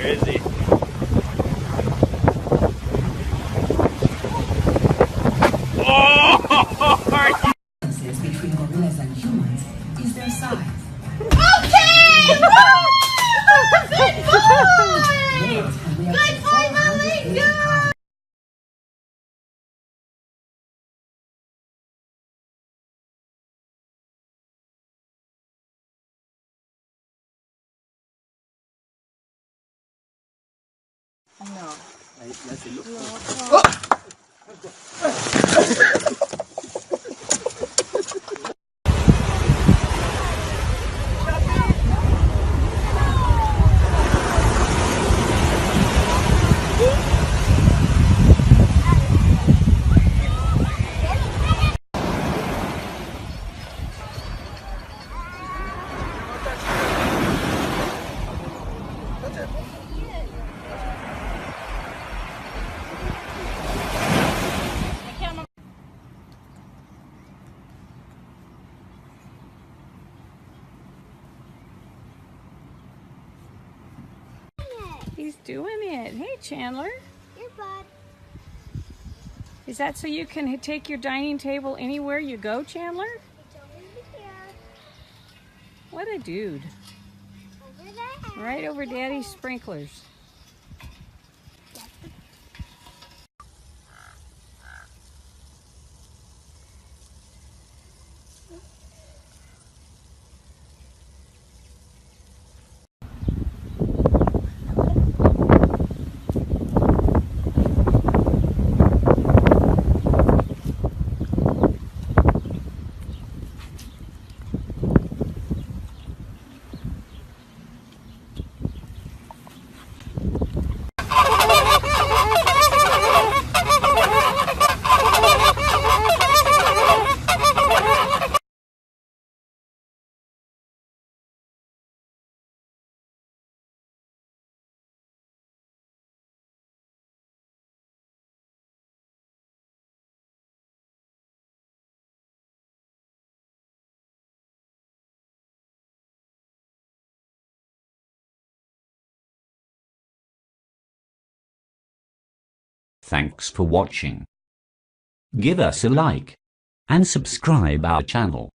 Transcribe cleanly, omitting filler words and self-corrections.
is he? Oh! Differences between gorillas and humans is their size. Okay! Woo! Good boy! Males can weigh up Good to boy, 480 Molly! pounds. He's doing it. Hey, Chandler. Here, bud. Is that so you can take your dining table anywhere you go, Chandler? It's over here. What a dude. Over there. Right over Daddy's sprinklers. Thanks for watching. Give us a like and subscribe our channel.